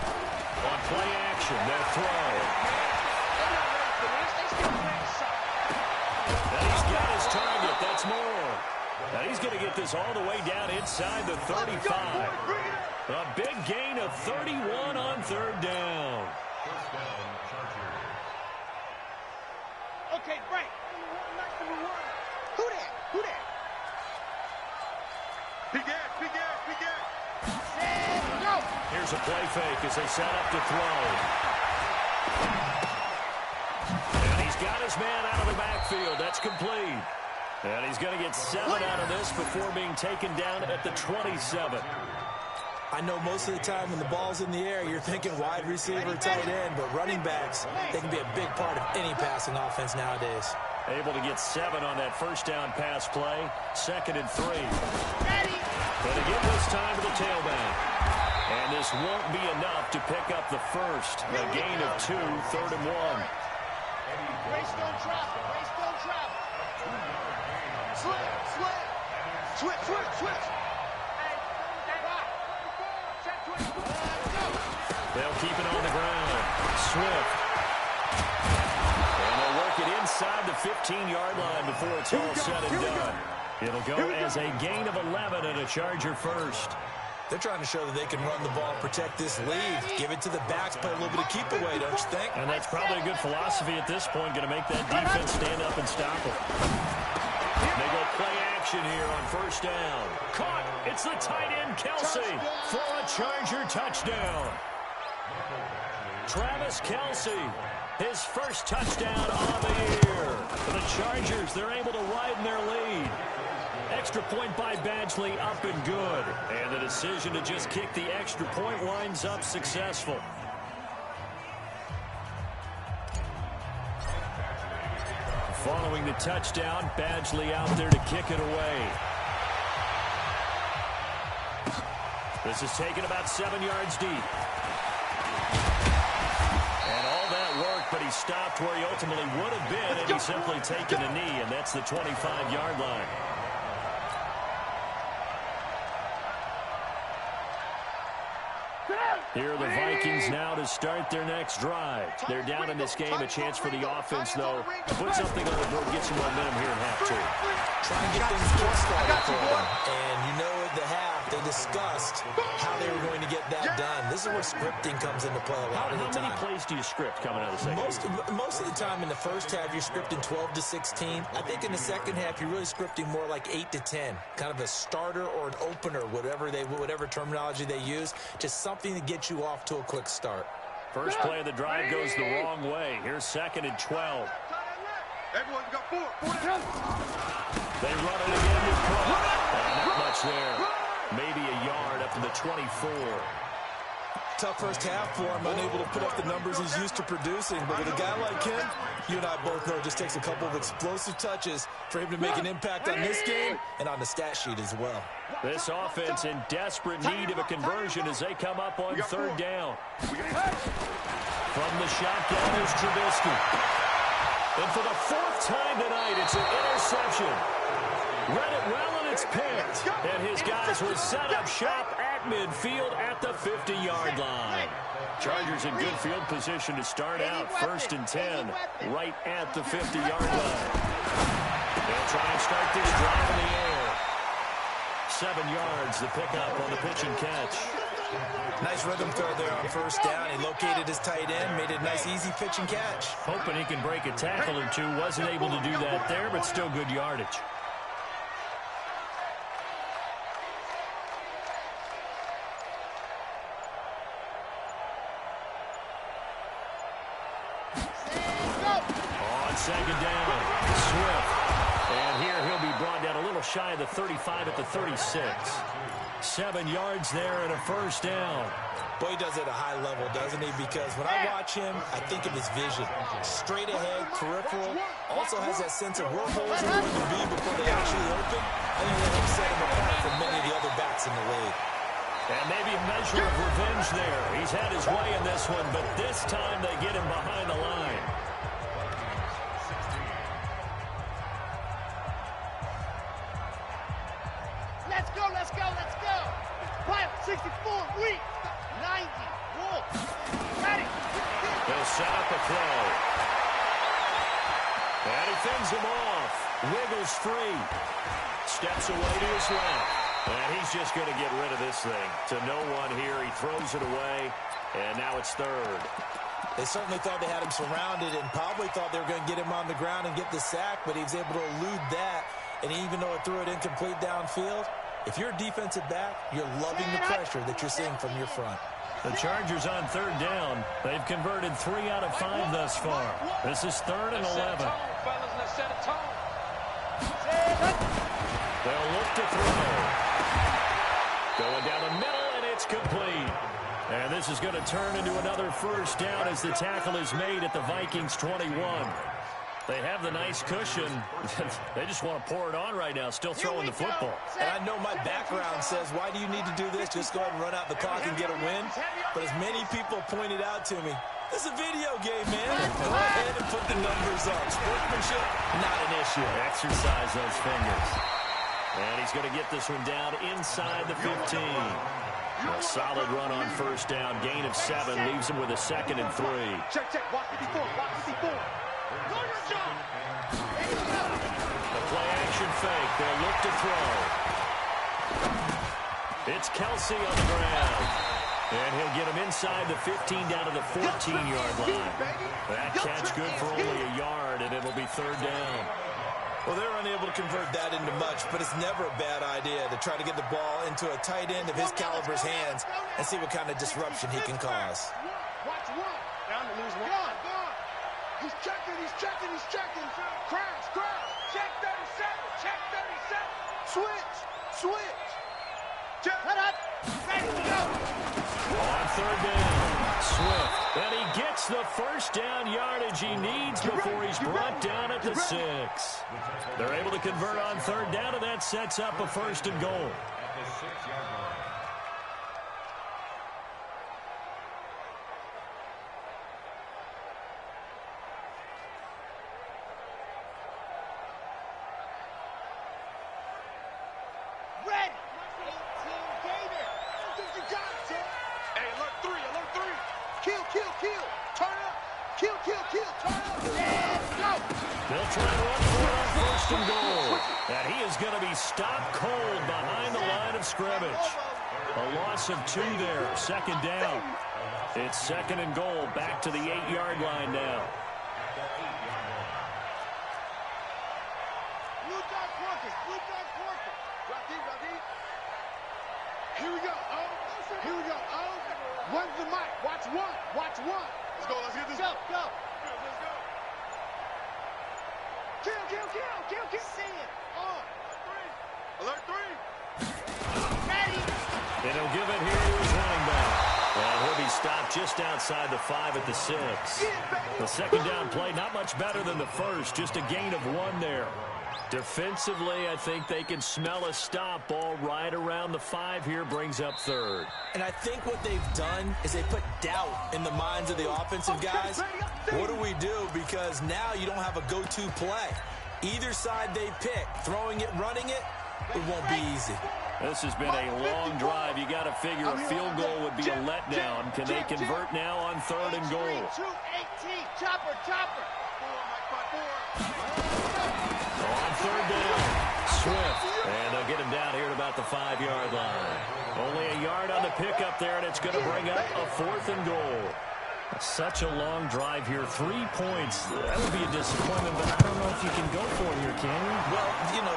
On play action, their throw. They're not ready for this. They still playing soft. And he's got his target. That's more. Now he's going to get this all the way down inside the 35. A big gain of 31 on third down. Okay, break. Who that? Who that? Big ass, big ass, big ass. Set, go. Here's a play fake as they set up to throw. And he's got his man out of the backfield. That's complete. And he's going to get 7 out of this before being taken down at the 27. I know most of the time when the ball's in the air, you're thinking wide receiver, tight end, but running backs, they can be a big part of any passing offense nowadays. Able to get 7 on that first down pass play. 2nd and 3. Ready. Going to give this time to the tailback. And this won't be enough to pick up the first. A gain of 2, 3rd and 1. Race don't travel. Race don't travel. Switch, switch. Switch, switch, switch. They'll keep it on the ground. Swift. And they'll work it inside the 15-yard line before it's all said and done. It'll go as a gain of 11 and a Charger first. They're trying to show that they can run the ball, protect this lead, give it to the backs, play a little bit of keep away, don't you think? And that's probably a good philosophy at this point, going to make that defense stand up and stop them. They go play action here on first down. Caught. It's the tight end, Kelsey, for a Charger touchdown. Travis Kelsey, his first touchdown on the year. For the Chargers, they're able to widen their lead. Extra point by Badgley, up and good. And the decision to just kick the extra point winds up successful. Following the touchdown, Badgley out there to kick it away. This is taken about 7 yards deep. And all that work, but he stopped where he ultimately would have been, and he's simply taken a knee, and that's the 25-yard line. Here are the Vikings now to start their next drive. They're down in this game. A chance for the offense, though, to put something on the board, get some momentum here in half 2. Try and get things kick-started for them. And you know at the half, they discussed how they were going to get that done. This is where scripting comes into play a lot of the time. How many plays do you script coming out of the second? Most of the time in the first half, you're scripting 12 to 16. I think in the second half, you're really scripting more like 8 to 10. Kind of a starter or an opener, whatever terminology they use. Just something to get you off to a quick start. First play of the drive goes the wrong way. Here's 2nd and 12. Everyone's got 4. They run it again with Cook. Not much there. Maybe a yard up to the 24. Tough first half for him, unable to put up the numbers he's used to producing. But with a guy like him, you and I both know it just takes a couple of explosive touches for him to make an impact on this game and on the stat sheet as well. This offense in desperate need of a conversion as they come up on 3rd down. From the shotgun is Trubisky. And for the 4th time tonight, it's an interception. Read it well, and it's picked. And his guys will set up shop at midfield at the 50-yard line. Chargers in good field position to start out. 1st and 10, right at the 50-yard line. They'll try and start this drive in the air. 7 yards, the pickup on the pitch and catch. Nice rhythm throw there on first down. He located his tight end, made it a nice, easy pitch and catch. Hoping he can break a tackle or two. Wasn't able to do that there, but still good yardage. On 2nd down, Swift. And here he'll be brought down a little shy of the 35 at the 36. 7 yards there and a first down. Boy, he does it at a high level, doesn't he? Because when I watch him, I think of his vision. Straight ahead, peripheral. Also has that sense of where holes are going to be before they actually open. I think that will set him apart from many of the other backs in the league. And maybe a measure of revenge there. He's had his way in this one, but this time they get him behind the line. Let's go, let's go, let's go. Pilot 64, weak. 90, Wolf. Ready. They'll set up a throw. And he fends him off. Wiggles free. Steps away to his left. And he's just going to get rid of this thing. To no one here. He throws it away. And now it's third. They certainly thought they had him surrounded and probably thought they were going to get him on the ground and get the sack, but he was able to elude that. And even though it threw it incomplete downfield, if you're a defensive back, you're loving the pressure that you're seeing from your front. The Chargers on third down. They've converted 3 out of 5 thus far. This is 3rd and 11. They'll look to throw. Going down the middle, and it's complete. And this is going to turn into another first down as the tackle is made at the Vikings 21. They have the nice cushion. They just want to pour it on right now, still throwing the football. And I know my background says, why do you need to do this? Just go ahead and run out the clock and get a win. But as many people pointed out to me, this is a video game, man. Go ahead and put the numbers up. Sportsmanship, not an issue. Exercise those fingers. And he's going to get this one down inside the 15. A solid run on first down. Gain of 7 leaves him with a 2nd and 3. Check, check. Watch 54, watch 54. The play-action fake. They'll look to throw. It's Kelsey on the ground. And he'll get him inside the 15 down to the 14-yard line. That catch good for only a yard, and it'll be 3rd down. Well, they're unable to convert that into much, but it's never a bad idea to try to get the ball into a tight end of his caliber's hands and see what kind of disruption he can cause. Watch one. Down to lose one. Gone. He's checking. Crash. Check 37. Switch. Check. Cut up. Ready to go. On 3rd down, Swift. And he gets the first down yardage he needs before he's brought down at the 6. They're able to convert on 3rd down, and that sets up a 1st and goal. Ready. 18 Gamer. You got it, son. Hey, alert 3. Kill. Turn up. Kill. Turn up. Let's go. They'll try and run for it on 1st and goal. And he is going to be stopped cold behind the line of scrimmage. A loss of 2 there. 2nd down. It's 2nd and goal. Back to the 8-yard line now. Blue dog working. Drop deep. Here we go. One's the mic. Watch one. Let's get this. Go. Let's go. Kill. See it. Alert 3. Ready. And he'll give it here to his running back. And he'll be stopped just outside the 5 at the 6. The 2nd down play, not much better than the first. Just a gain of 1 there. Defensively, I think they can smell a stop ball right around the 5 here, brings up 3rd. And I think what they've done is they put doubt in the minds of the offensive guys. What do we do? Because now you don't have a go-to play. Either side they pick, throwing it, running it, it won't be easy. This has been a long drive. You got to figure a field goal would be a letdown. Can they convert now on 3rd and goal? 2-18. Chopper. On 3rd down, Swift. And they'll get him down here at about the 5-yard line. Only a yard on the pickup there, and it's going to bring up a 4th and goal. Such a long drive here. 3 points. That would be a disappointment, but I don't know if you can go for it here, can you? Well,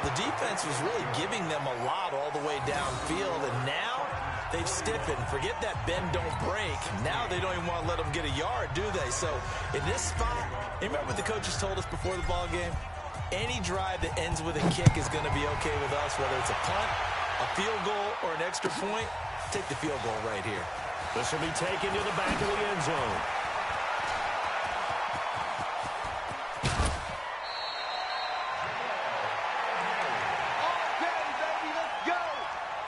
the defense was really giving them a lot all the way downfield, and now they've stiffened. Forget that bend, don't break. Now they don't even want to let them get a yard, do they? So in this spot, you remember what the coaches told us before the ball game? Any drive that ends with a kick is going to be okay with us, whether it's a punt, a field goal, or an extra point. Take the field goal right here. This will be taken to the back of the end zone. Okay, baby, let's go.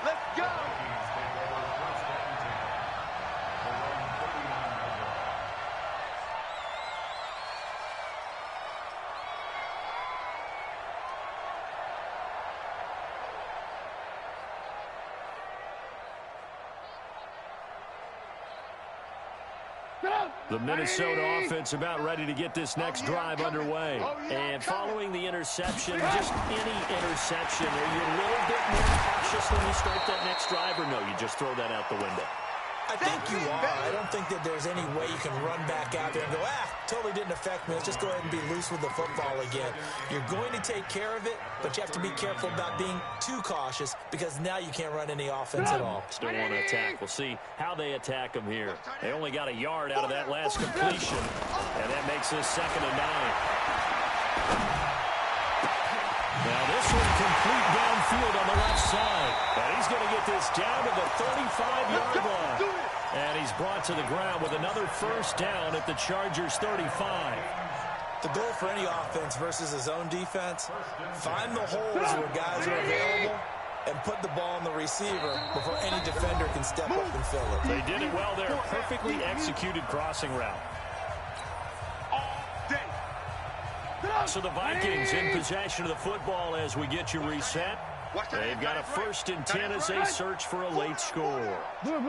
Let's go. The Minnesota offense about ready to get this next drive underway. And following the interception, just any interception, are you a little bit more cautious when you start that next drive, or no, you just throw that out the window? I think you are. I don't think that there's any way you can run back out there and go, totally didn't affect me. Let's just go ahead and be loose with the football again. You're going to take care of it, but you have to be careful about being too cautious because now you can't run any offense at all. Still want to attack. We'll see how they attack them here. They only got a yard out of that last completion, and that makes this 2nd and 9. Now this one complete downfield on the left side. And he's going to get this down to the 35-yard line. And he's brought to the ground with another first down at the Chargers' 35. The goal for any offense versus his own defense, find the holes where guys are available and put the ball on the receiver before any defender can step up and fill it. They did it well there. Perfectly executed crossing route. So the Vikings in possession of the football as we get you reset. They've got a 1st and 10 as they search for a late score. Play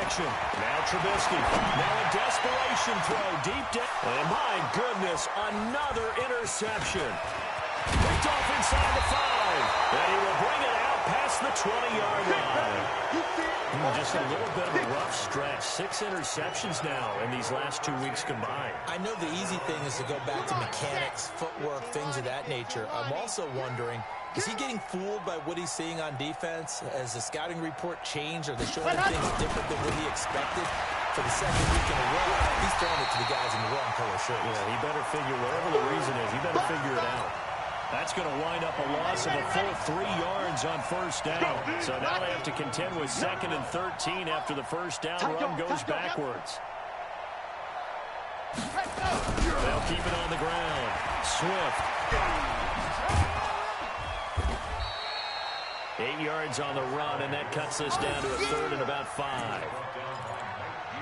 action. Now Trubisky. Now a desperation throw deep down. And my goodness, another interception. Picked off inside the 5. And he will bring it out past the 20-yard line. Just a little bit of a rough stretch. 6 interceptions now in these last 2 weeks combined. I know the easy thing is to go back to mechanics, footwork, things of that nature. I'm also wondering, is he getting fooled by what he's seeing on defense? Has the scouting report changed? Are they showing him things different than what he expected? For the 2nd week in a row, he's throwing it to the guys in the wrong color shirts. Yeah, he better figure, whatever the reason is, he better figure it out. That's going to wind up a loss of a full 3 yards on first down. So now they have to contend with 2nd and 13 after the first down run goes backwards. They'll keep it on the ground. Swift. 8 yards on the run, and that cuts this down to a 3rd and about 5.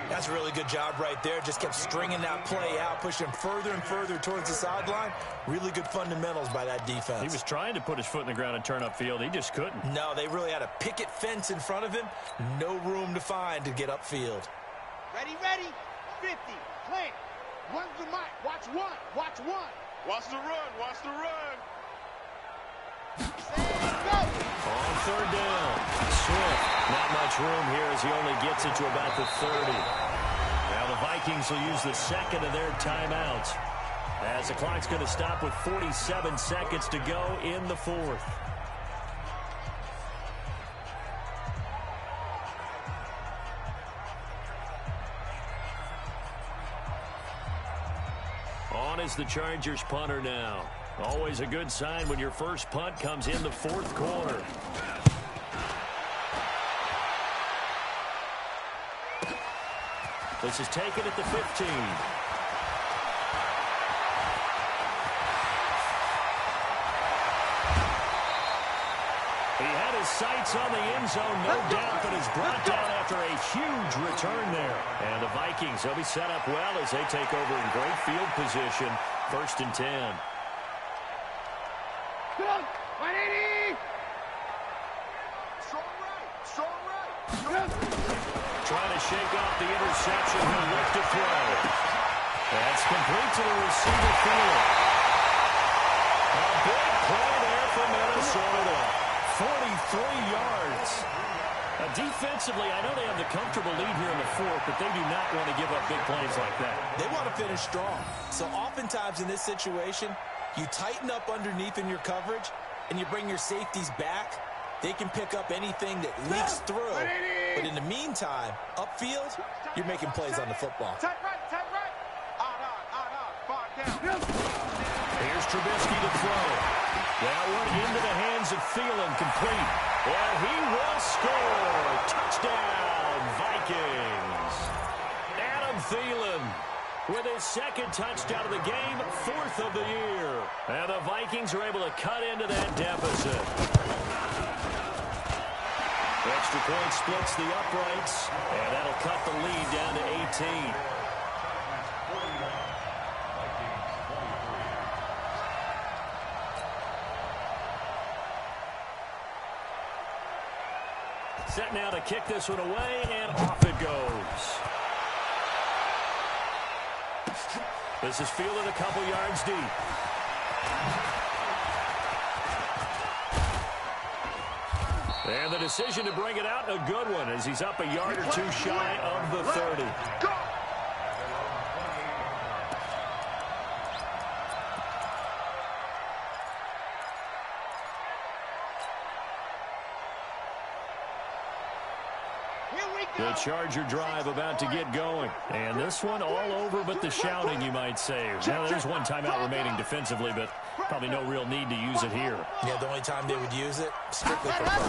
That's a really good job right there. Just kept stringing that play out, pushing further and further towards the sideline. Really good fundamentals by that defense. He was trying to put his foot in the ground and turn upfield. He just couldn't. No, they really had a picket fence in front of him. No room to find to get upfield. Ready, 50, plant. Run the mic. Watch one. Watch the run. Go. On 3rd down, Swift. Not much room here as he only gets it to about the 30. Now the Vikings will use the 2nd of their timeouts as the clock's going to stop with 47 seconds to go in the 4th. On is the Chargers punter now. Always a good sign when your first punt comes in the 4th quarter. This is taken at the 15. He had his sights on the end zone, no doubt, but is brought down after a huge return there. And the Vikings, they'll be set up well as they take over in great field position. 1st and 10. Go. 180. Strong right. Trying to shake off the interception. He'll look to throw. That's complete to the receiver field. A big play there for Minnesota. 43 yards. Defensively, I know they have the comfortable lead here in the 4th, but they do not want to give up big plays like that. They want to finish strong. So oftentimes in this situation, you tighten up underneath in your coverage, and you bring your safeties back. They can pick up anything that leaks through. But in the meantime, upfield, you're making plays on the football. Tight right. On, 5K. Trubisky to throw. That one into the hands of Thielen, complete. And he will score. Touchdown, Vikings. Adam Thielen with his second touchdown of the game, fourth of the year. And the Vikings are able to cut into that deficit. Extra point splits the uprights, and that'll cut the lead down to 18. Set now to kick this one away, and off it goes. This is fielded a couple yards deep. And the decision to bring it out, a good one, as he's up a yard or two shy of the 30. The Charger drive about to get going. And this one all over but the shouting, you might say. Now, there's one timeout remaining defensively, but probably no real need to use it here. Yeah, the only time they would use it, strictly for pride.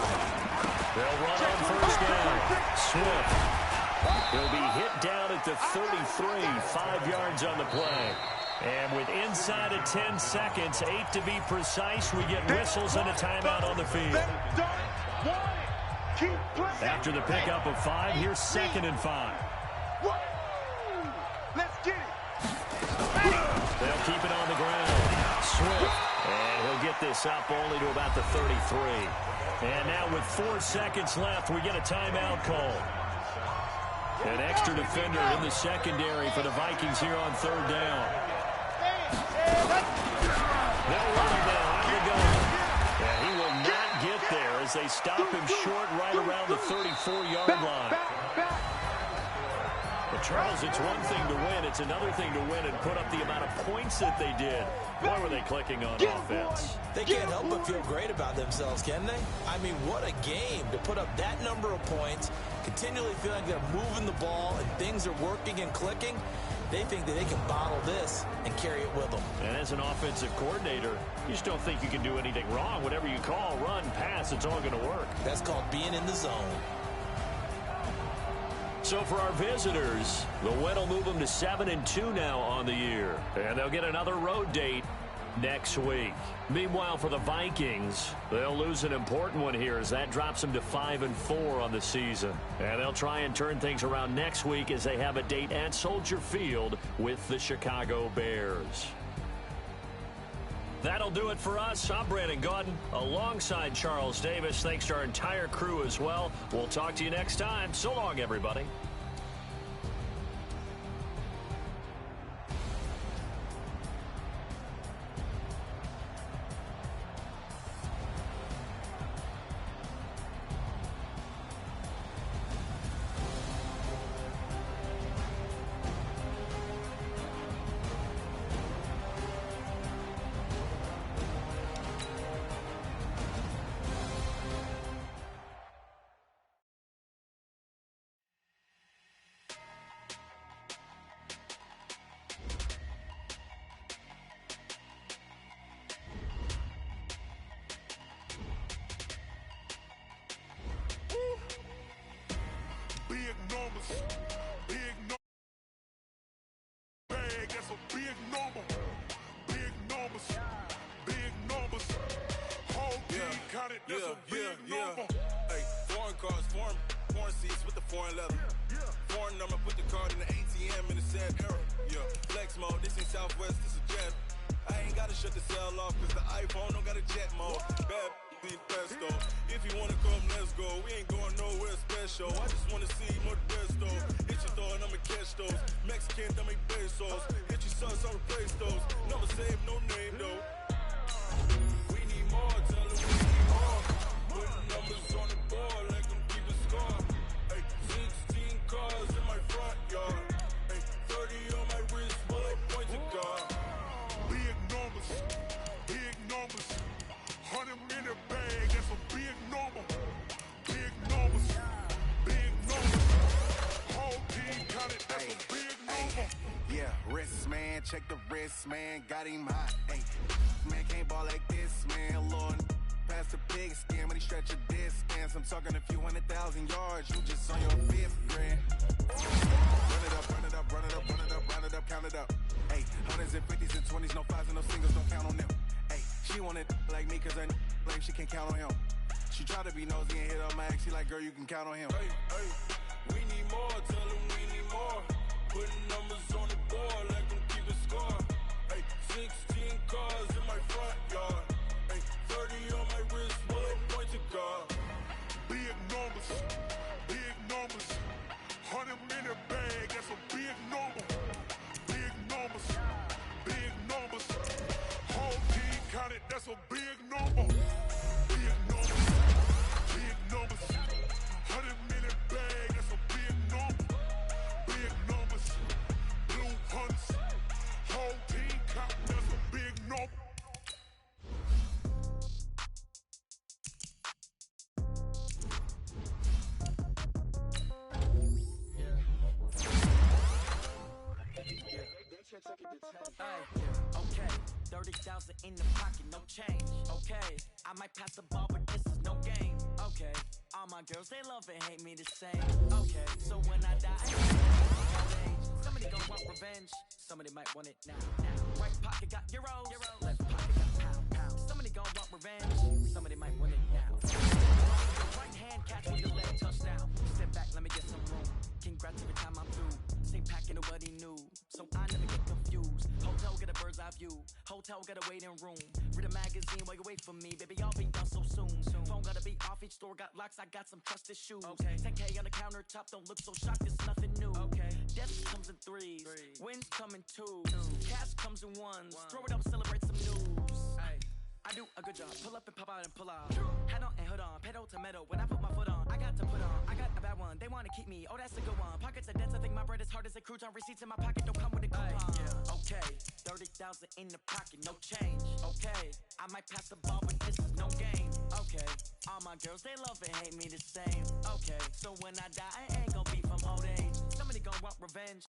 They'll run on first down. Swift. He'll be hit down at the 33, 5 yards on the play. And with inside of 10 seconds, 8 to be precise, we get whistles and a timeout on the field. After the pickup of 5, here's 2nd and 5. Let's get it. They'll keep it on the ground. Swift. And he'll get this up only to about the 33. And now with 4 seconds left, we get a timeout call. An extra defender in the secondary for the Vikings here on 3rd down. They'll run it now. Out they go. And he will not get there as they stop him short right around the 34-yard line. But Charles, it's one thing to win. It's another thing to win and put up the amount of points that they did. Boy, were they clicking on offense. They can't help but feel great about themselves, can they? I mean, what a game to put up that number of points, continually feeling like they're moving the ball and things are working and clicking. They think that they can bottle this and carry it with them. And as an offensive coordinator, you just don't think you can do anything wrong. Whatever you call, run, pass, it's all going to work. That's called being in the zone. So for our visitors, the win will move them to 7-2 now on the year. And they'll get another road date next week. Meanwhile, for the Vikings, they'll lose an important one here as that drops them to 5-4 on the season. And they'll try and turn things around next week as they have a date at Soldier Field with the Chicago Bears. That'll do it for us. I'm Brandon Gaudin alongside Charles Davis. Thanks to our entire crew as well. We'll talk to you next time. So long, everybody. Foreign seats with the foreign leather. Foreign number, put the card in the ATM in the sad era. Yeah, flex mode, this ain't Southwest, this is jet. I ain't gotta shut the cell off, cause the iPhone don't got a jet mode. Bad be pesto. If you wanna come, let's go. We ain't going nowhere special. I just wanna see more pesto. Hit your thought, I'ma catch those. Mexican, dummy pesos. Hit your sauce, I'll replace those. Never save, no name though. We need more, tell them we need more. Putting numbers on the board like I'm keeping score. Ay, 16 cars in my front yard. Ay, 30 on my wrist while I point to God. Big numbers, big numbers. 100 in the bag, that's a big number. Big numbers, big numbers. Whole team counted, that's a big number. Yeah, wrist man, check the wrist man, got him hot. Ay. can't ball like this, man, Lord. Pass the pig skin when he stretch a distance. I'm talking a few 100,000 yards, you just on your fifth grand. Run it up, run it up, run it up, run it up, round it up, count it up. Hey, hundreds and fifties and 20s, no fives and no singles, don't count on them. Hey, she wanted like me cause her like she can't count on him. She tried to be nosy and hit up my ex, she like, girl, you can count on him. Hey, hey, we need more, tell him we need more. Putting numbers on the board like I'm keeping score. Hey, 16 cars in my front yard. Hey, 30 on my wrist, one point to guard. Big numbers, 100 minute bag, that's a big number. Big numbers, whole team counted, that's a big number. Big numbers, 100 minute bag, that's a big number. Big numbers, blue hunts, whole team count, that's a big number. Okay, 30,000 in the pocket, no change. Okay, I might pass the ball, but this is no game. Okay, all my girls, they love and hate me the same. Okay, so when I die, somebody gon' want revenge. Somebody might want it now. Right pocket got euros, left pocket got pound. Somebody gon' want revenge. Somebody might want it now. Right hand catch with the leg touchdown. Step back, let me get some room. Congrats every time I'm through. Stay packing nobody new, so I never get confused. Hotel get a bird's eye view. Hotel got a waiting room. Read a magazine while you wait for me, baby. I'll be done so soon. Phone gotta be off. Each store got locks. I got some trusted shoes. Okay. 10K on the countertop. Don't look so shocked. It's nothing new. Okay. Death comes in threes. Wins come in twos. Cash comes in ones. Throw it up, celebrate some news. Ay. I do a good job. Pull up and pop out and pull out. Head on and hood on. Pedal to metal. When I put my foot on, I got to put on. I got a bad one. They want to keep me. Oh, that's a good one. Pockets are dense. I think my bread is hard as a crouton. Receipts in my pocket don't come with a coupon. Okay. 30,000 in the pocket. No change. Okay. I might pass the ball, but this is no game. Okay. All my girls, they love and hate me the same. Okay. So when I die, I ain't gonna be from old age. Somebody gonna want revenge.